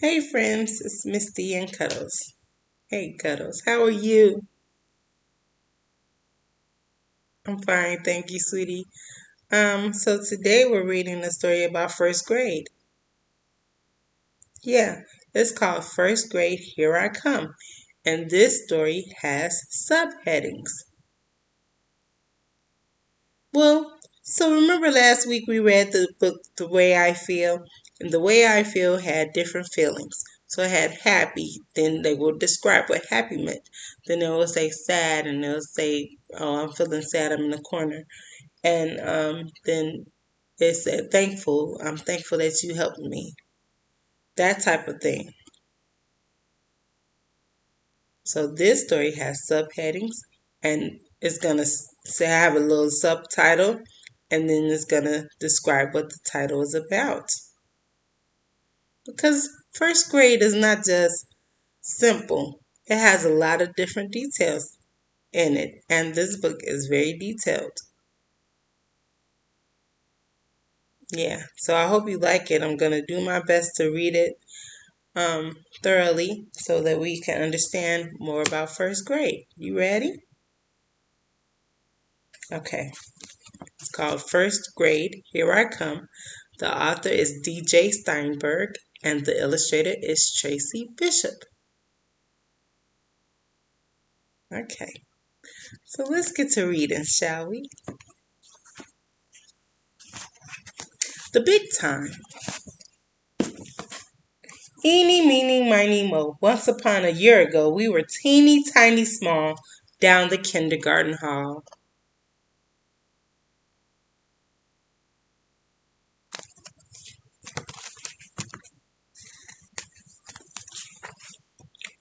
Hey friends, it's Misty and Cuddles. Hey Cuddles, how are you? I'm fine, thank you, sweetie. So today we're reading a story about first grade. Yeah, it's called First Grade Here I Come. And this story has subheadings. So remember last week we read the book The Way I Feel? And The Way I Feel had different feelings. So it had happy, then they will describe what happy meant. Then it will say sad, and they'll say, oh, I'm feeling sad, I'm in the corner. And then it said thankful, I'm thankful that you helped me. That type of thing. So this story has subheadings, and it's going to say have a little subtitle, and then it's going to describe what the title is about. Because first grade is not just simple. It has a lot of different details in it, and this book is very detailed. Yeah, so I hope you like it. I'm going to do my best to read it thoroughly so that we can understand more about first grade. You ready? Okay. It's called First Grade Here I Come. The author is D.J. Steinberg, and the illustrator is Tracy Bishop. Okay, so let's get to reading, shall we? The Big Time. Eeny, meeny, miny, mo. Once upon a year ago, we were teeny tiny small down the kindergarten hall.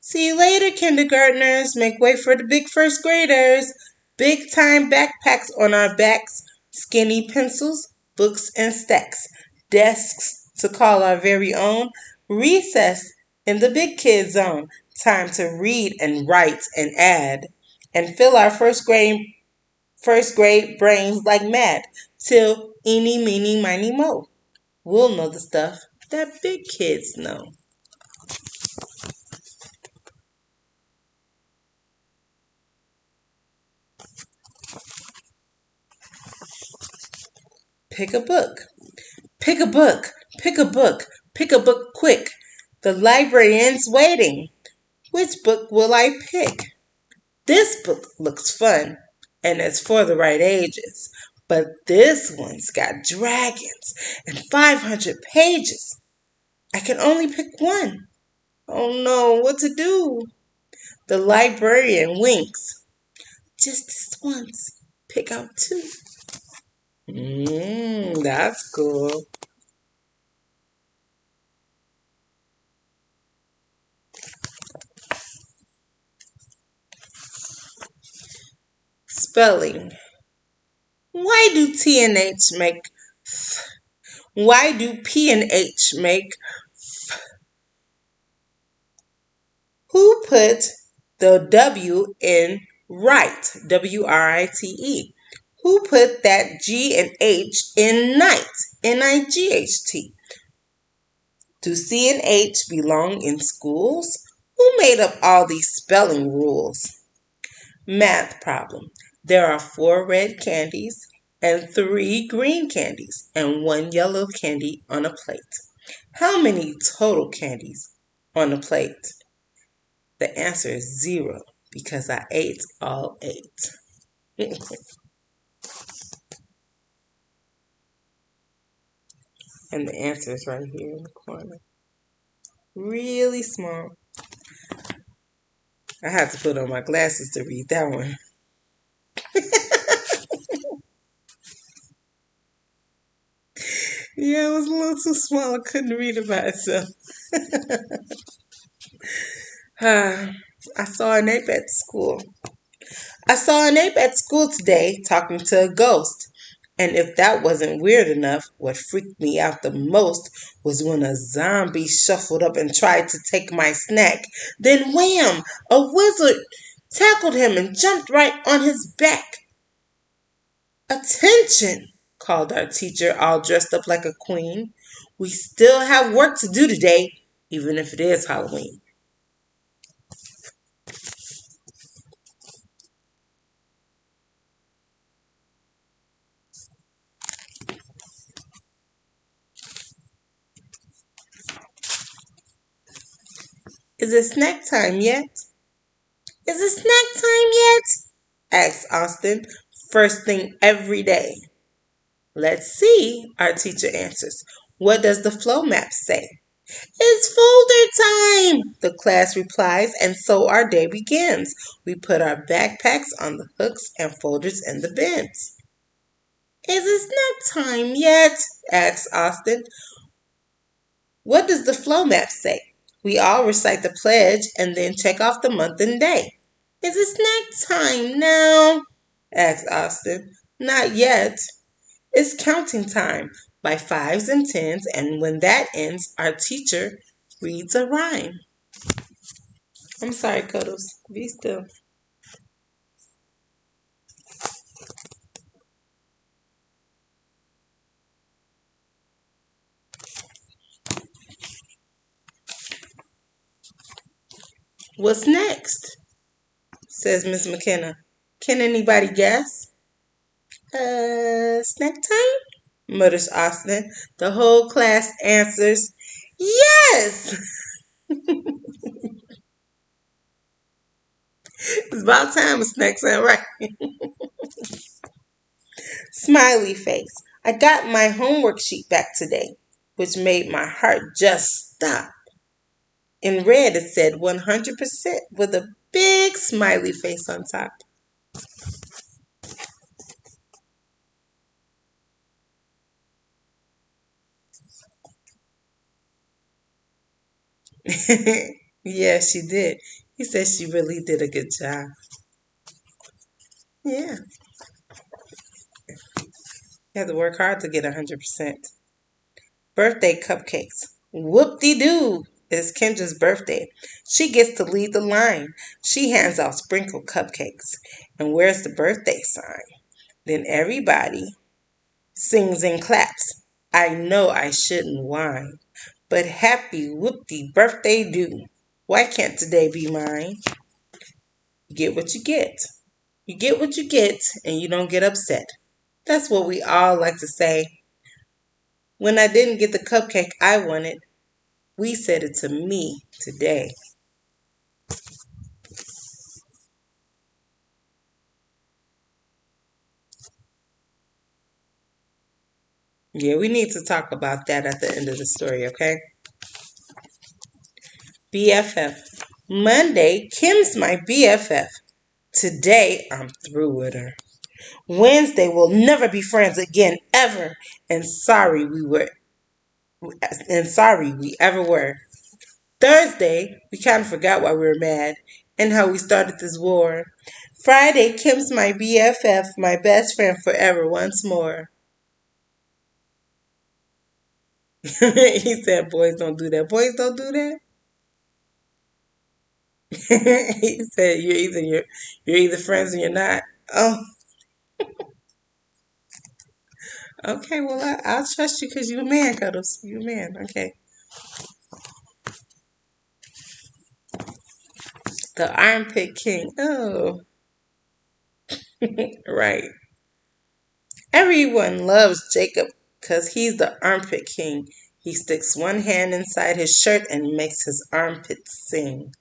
See you later, kindergartners. Make way for the big first graders. Big time backpacks on our backs, skinny pencils, books and stacks, desks to call our very own, recess in the big kid zone. Time to read and write and add, and fill our first grade brains like mad, till eeny, meeny, miny, mo. We'll know the stuff that big kids know. Pick a book. Pick a book, pick a book, pick a book quick. The librarian's waiting. Which book will I pick? This book looks fun, and it's for the right ages. But this one's got dragons and 500 pages. I can only pick one. Oh no, what to do? The librarian winks. Just this once. Pick out two. That's cool. Spelling. Why do T and H make Why do P and H make Who put the W in right? WRITE. Who put that G and H in night? NIGHT. Do C and H belong in schools? Who made up all these spelling rules? Math problem. There are 4 red candies and 3 green candies and 1 yellow candy on a plate. How many total candies on a plate? The answer is 0 because I ate all 8. And the answer is right here in the corner. Really small. I had to put on my glasses to read that one. Yeah, it was a little too small. I couldn't read it by itself. I saw an ape at school. I saw an ape at school today talking to a ghost. And if that wasn't weird enough, what freaked me out the most was when a zombie shuffled up and tried to take my snack. Then wham! A wizard tackled him and jumped right on his back. Attention! Called our teacher, all dressed up like a queen. We still have work to do today. even if it is Halloween. Is it snack time yet? Is it snack time yet? Asks Austin, first thing every day. Let's see, our teacher answers. What does the flow map say? It's folder time, the class replies, and so our day begins. We put our backpacks on the hooks and folders in the bins. Is it snack time yet? Asks Austin. What does the flow map say? We all recite the pledge and then check off the month and day. Is it snack time now? Asks Austin. Not yet. It's counting time by fives and tens, and when that ends, our teacher reads a rhyme. I'm sorry, Cuddles. Be still. What's next? Says Miss McKenna. Can anybody guess? Snack time? Mutters Austin. The whole class answers, yes! It's about time a snack time, right? Smiley face. I got my homework sheet back today, which made my heart just stop. In red, it said 100% with a big smiley face on top. Yeah, she did. He said she really did a good job. Yeah, you have to work hard to get 100%. Birthday cupcakes. Whoop-de-doo. It's Kendra's birthday. She gets to lead the line. She hands out sprinkled cupcakes and wears the birthday sign. Then everybody sings and claps. I know I shouldn't whine, but happy whoop-de birthday do. Why can't today be mine? You get what you get. You get what you get, and you don't get upset. That's what we all like to say. When I didn't get the cupcake I wanted, we said it to me today. Yeah, we need to talk about that at the end of the story, okay? BFF. Monday, Kim's my BFF. Today, I'm through with her. Wednesday, we'll never be friends again, ever. And sorry we ever were. Thursday, we kind of forgot why we were mad and how we started this war. Friday, Kim's my BFF, my best friend forever once more. He said, boys don't do that. Boys don't do that? He said, you're either friends or you're not. Oh, okay. Well, I'll trust you because you're a man, Cuddles. You're a man. Okay. The armpit king. Oh, right. Everyone loves Jacob because he's the armpit king. He sticks one hand inside his shirt and makes his armpits sing.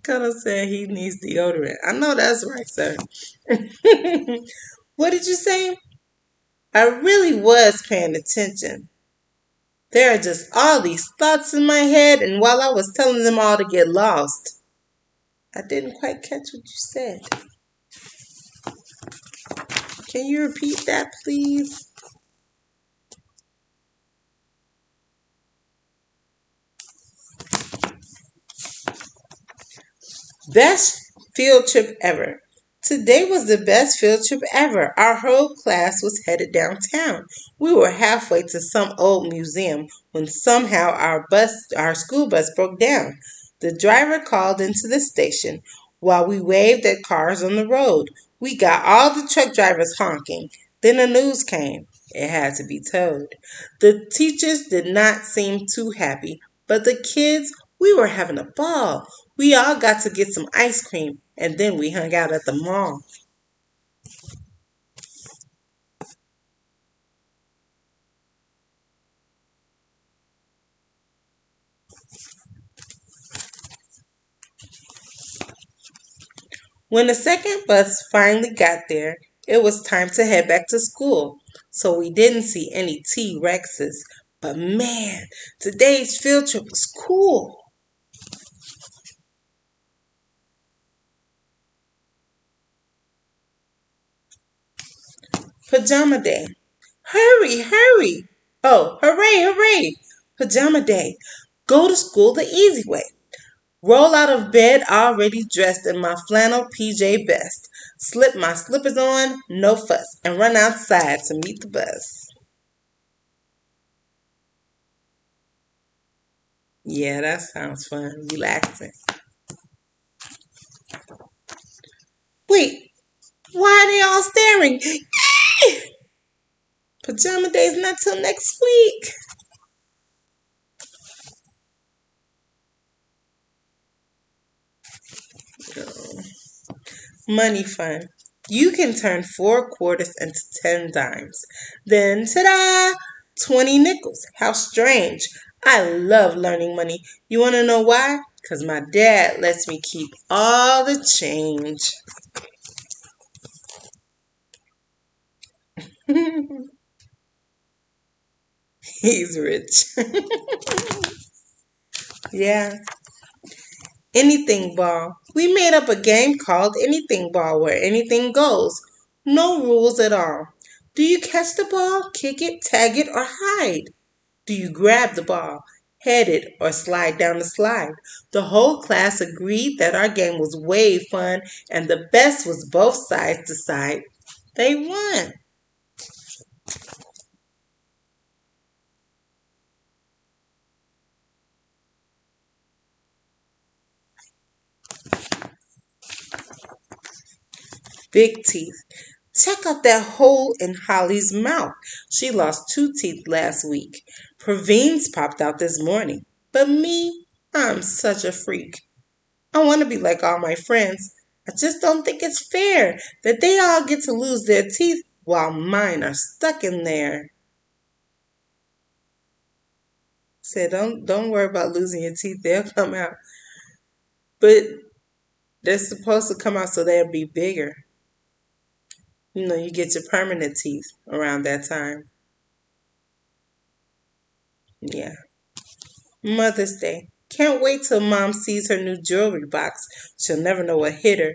Cuddles said he needs deodorant. I know that's right, sir. What did you say? I really was paying attention. There are just all these thoughts in my head, and while I was telling them all to get lost, I didn't quite catch what you said. Can you repeat that, please? Best field trip ever. Today was the best field trip ever. Our whole class was headed downtown. We were halfway to some old museum when somehow our school bus broke down. The driver called into the station while we waved at cars on the road. We got all the truck drivers honking. Then the news came. It had to be told. The teachers did not seem too happy, but the kids, we were having a ball. We all got to get some ice cream, and then we hung out at the mall. When the second bus finally got there, it was time to head back to school. So we didn't see any T Rexes. But man, today's field trip was cool. Pajama day. Hurry, hurry. Oh, hooray, hooray. Pajama day. Go to school the easy way. Roll out of bed already dressed in my flannel PJ vest. Slip my slippers on, no fuss, and run outside to meet the bus. Yeah, that sounds fun. Relaxing. Wait, why are they all staring? Pajama day's not till next week. Money fun. You can turn 4 quarters into 10 dimes. Then, ta-da! 20 nickels. How strange. I love learning money. You want to know why? Because my dad lets me keep all the change. He's rich. Yeah. Anything ball. We made up a game called Anything Ball where anything goes. No rules at all. Do you catch the ball, kick it, tag it, or hide? Do you grab the ball, head it, or slide down the slide? The whole class agreed that our game was way fun and the best was both sides decide. They won. Big teeth. Check out that hole in Holly's mouth. She lost 2 teeth last week. Praveen's popped out this morning. But me, I'm such a freak. I want to be like all my friends. I just don't think it's fair that they all get to lose their teeth while mine are stuck in there. Said, don't worry about losing your teeth. They'll come out. But they're supposed to come out so they'll be bigger. You get your permanent teeth around that time. Yeah. Mother's Day. Can't wait till mom sees her new jewelry box. She'll never know what hit her.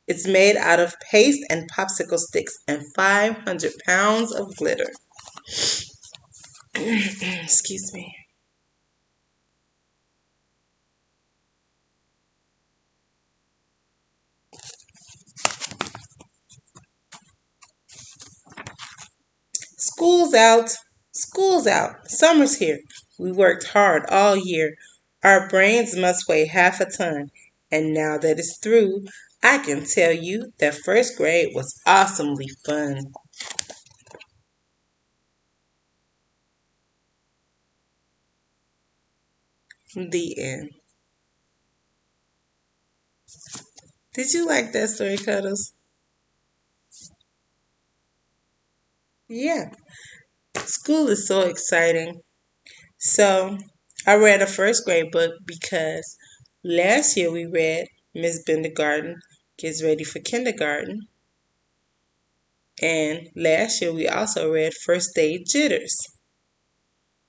It's made out of paste and popsicle sticks and 500 pounds of glitter. Excuse me. School's out. School's out. Summer's here. We worked hard all year. Our brains must weigh half a ton. And now that it's through, I can tell you that first grade was awesomely fun. The end. Did you like that story, Cuddles? Yeah. School is so exciting. So, I read a first grade book because last year we read Miss Kindergarten Gets Ready for Kindergarten. And last year we also read First Day Jitters.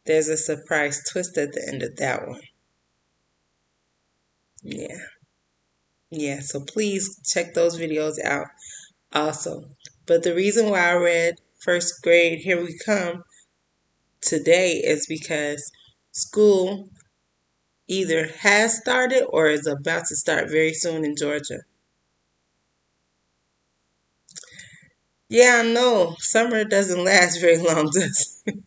There's a surprise twist at the end of that one. Yeah. Yeah, so please check those videos out also. But the reason why I read First Grade Here We Come today is because school either has started or is about to start very soon in Georgia. Yeah, I know. Summer doesn't last very long, does it?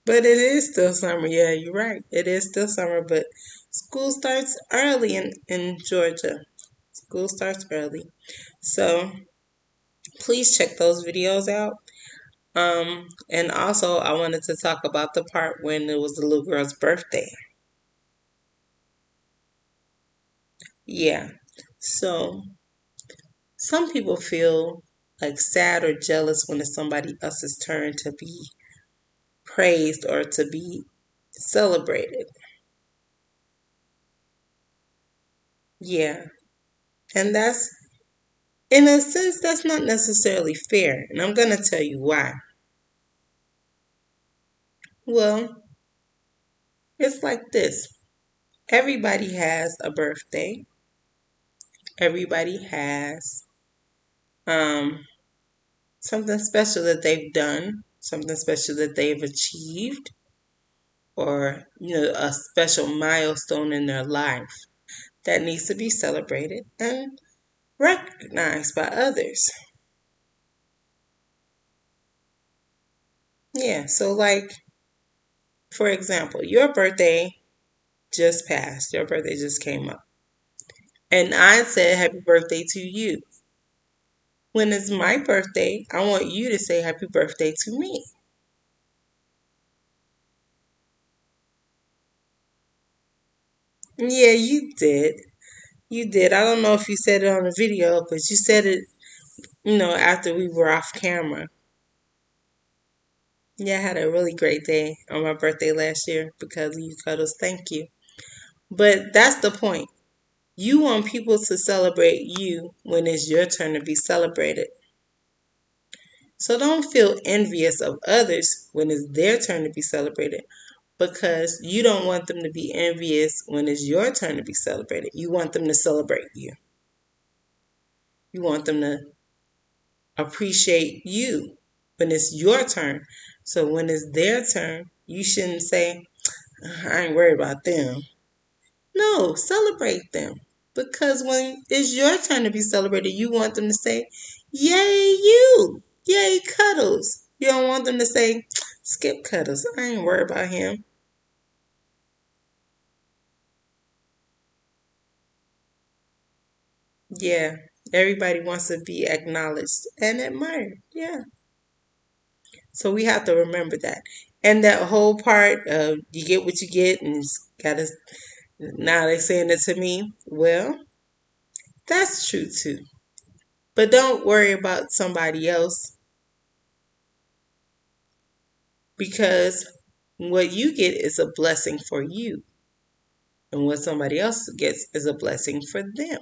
But it is still summer. Yeah, you're right. It is still summer, but school starts early in Georgia. School starts early. So Please check those videos out. And also I wanted to talk about the part when it was the little girl's birthday. Yeah. So some people feel like sad or jealous when it's somebody else's turn to be praised or to be celebrated. Yeah. And that's, in a sense, that's not necessarily fair. And I'm going to tell you why. Well, it's like this. Everybody has a birthday. Everybody has um, something special that they've done, something special that they've achieved, or a special milestone in their life that needs to be celebrated and recognized by others. Yeah, so like for example, your birthday just passed. Your birthday just came up. And I said happy birthday to you. When it's my birthday, I want you to say happy birthday to me. Yeah, you did. You did. I don't know if you said it on the video, but you said it, after we were off camera. Yeah, I had a really great day on my birthday last year because of you, Cuddles. Thank you. But that's the point. You want people to celebrate you when it's your turn to be celebrated. So don't feel envious of others when it's their turn to be celebrated because you don't want them to be envious when it's your turn to be celebrated. You want them to celebrate you. You want them to appreciate you when it's your turn. So when it's their turn, you shouldn't say, I ain't worried about them. No, celebrate them. Because when it's your turn to be celebrated, you want them to say, Yay, you! Yay, Cuddles! You don't want them to say, Skip Cuddles. I ain't worried about him. Yeah, everybody wants to be acknowledged and admired. Yeah. So we have to remember that. And that whole part of you get what you get and it's gotta, now they're saying it to me. Well, that's true too. But don't worry about somebody else because what you get is a blessing for you. And what somebody else gets is a blessing for them.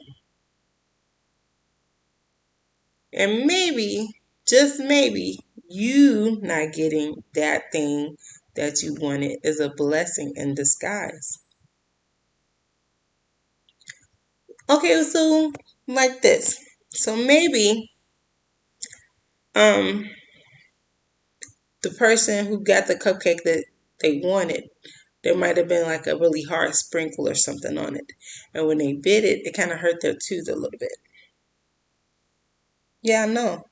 And maybe, just maybe, you not getting that thing that you wanted is a blessing in disguise. Okay, so like this. So maybe um the person who got the cupcake that they wanted, there might have been like a really hard sprinkle or something on it. And when they bit it, it kind of hurt their tooth a little bit. Yeah, I know.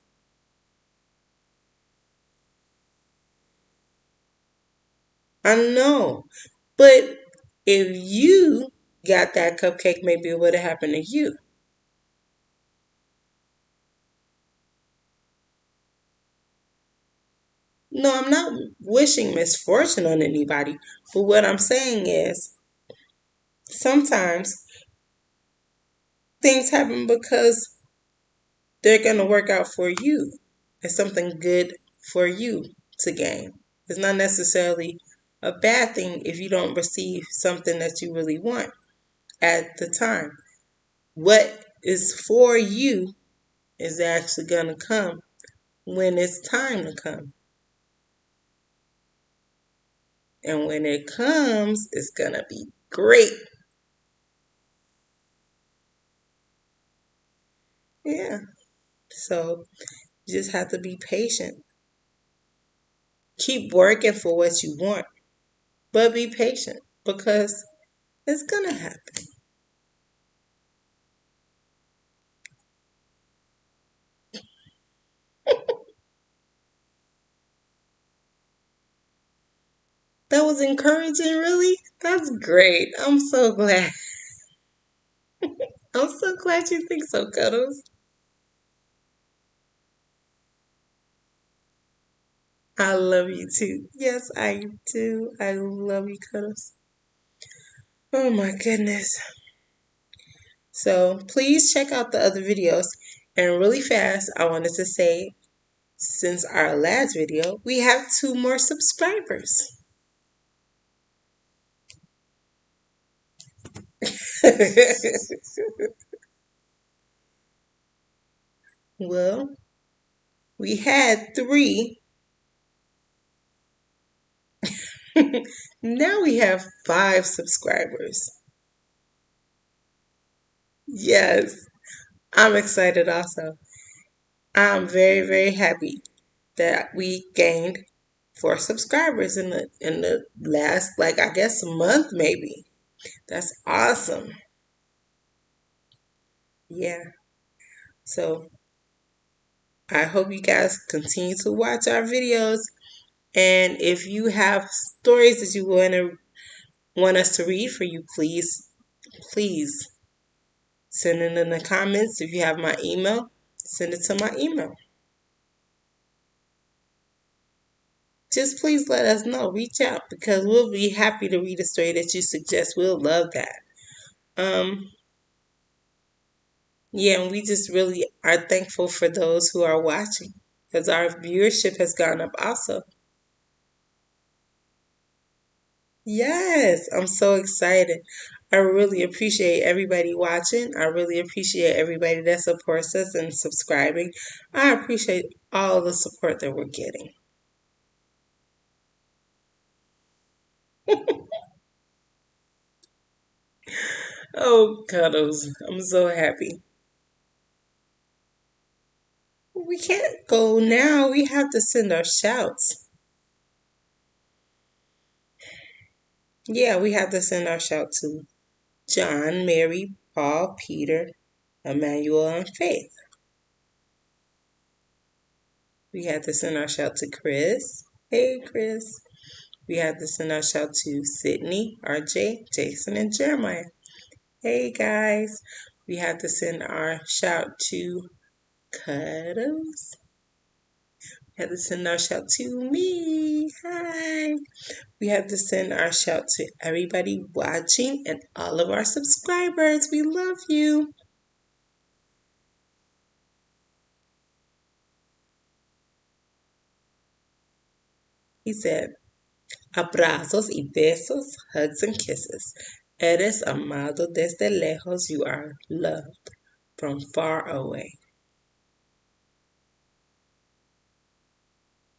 I know. But if you got that cupcake, maybe it would have happened to you. No, I'm not wishing misfortune on anybody. But what I'm saying is sometimes things happen because they're going to work out for you. It's something good for you to gain. It's not necessarily a bad thing if you don't receive something that you really want at the time. What is for you is actually going to come when it's time to come. And when it comes, it's going to be great. Yeah. So you just have to be patient. Keep working for what you want, but be patient because it's going to happen. That was encouraging, really? That's great. I'm so glad. I'm so glad you think so, Cuddles. I love you too. Yes, I do. I love you, Cuddles. Oh my goodness. So please check out the other videos. And really fast, I wanted to say, since our last video, we have 2 more subscribers. Well, we had 3. Now we have 5 subscribers. Yes, I'm excited also. I'm very, very happy that we gained 4 subscribers in the last, like, I guess, month maybe. That's awesome. Yeah. So I hope you guys continue to watch our videos. And if you have stories that you want us to read for you, please send it in the comments. If you have my email, send it to my email. Just please let us know. Reach out because we'll be happy to read a story that you suggest. We'll love that. Um, yeah, and we just really are thankful for those who are watching because our viewership has gone up also. Yes, I'm so excited. I really appreciate everybody watching. I really appreciate everybody that supports us and subscribing. I appreciate all the support that we're getting. Oh, Cuddles, I'm so happy. We can't go now. We have to send our shouts. Yeah, we have to send our shout to John, Mary, Paul, Peter, Emmanuel, and Faith. We have to send our shout to Chris. Hey, Chris. We have to send our shout to Sydney, RJ, Jason, and Jeremiah. Hey, guys. We have to send our shout to Cuddles. We have to send our shout to me. Hi. We have to send our shout to everybody watching and all of our subscribers. We love you. He said, abrazos y besos, hugs and kisses. Eres amado desde lejos. You are loved from far away.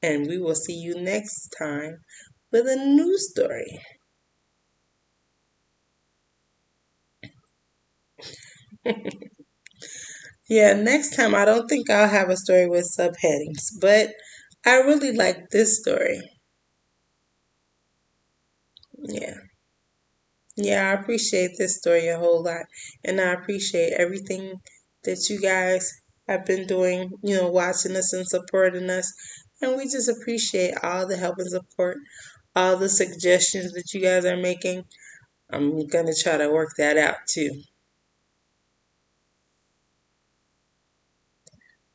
And we will see you next time with a new story. Yeah, next time I don't think I'll have a story with subheadings, but I really like this story. Yeah. Yeah, I appreciate this story a whole lot. And I appreciate everything that you guys have been doing, watching us and supporting us. And we just appreciate all the help and support, all the suggestions that you guys are making. I'm going to try to work that out too.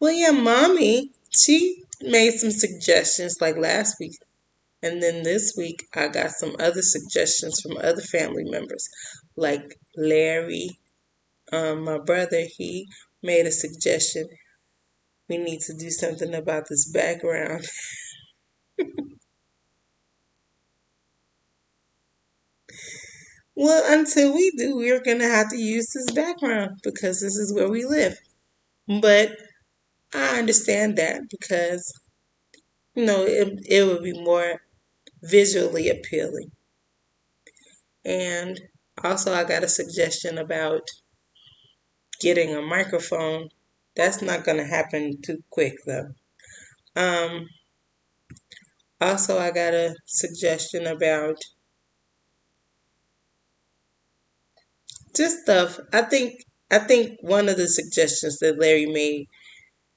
Well, yeah, mommy, she made some suggestions like last week. And then this week, I got some other suggestions from other family members, like Larry. My brother, he made a suggestion. We need to do something about this background. Well, until we do, we're going to have to use this background because this is where we live. But I understand that because, it would be more visually appealing. And also, I got a suggestion about getting a microphone. That's not going to happen too quick, though. Um, Also, I got a suggestion about just stuff. I think one of the suggestions that Larry made,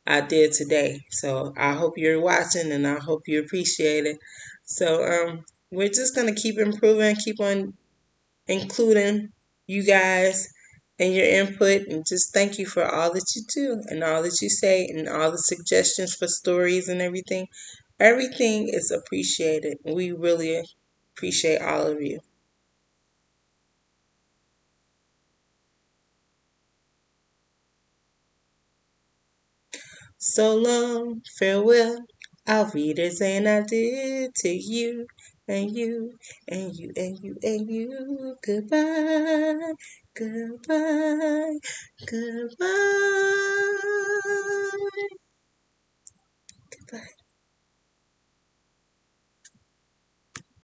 I did today. So I hope you're watching and I hope you appreciate it. So we're just gonna keep improving, keep on including you guys and your input, and just thank you for all that you do and all that you say and all the suggestions for stories and everything. Everything is appreciated. We really appreciate all of you. So long, farewell. Auf Wiedersehen, I did to you and you and you and you and you. Goodbye, goodbye, goodbye.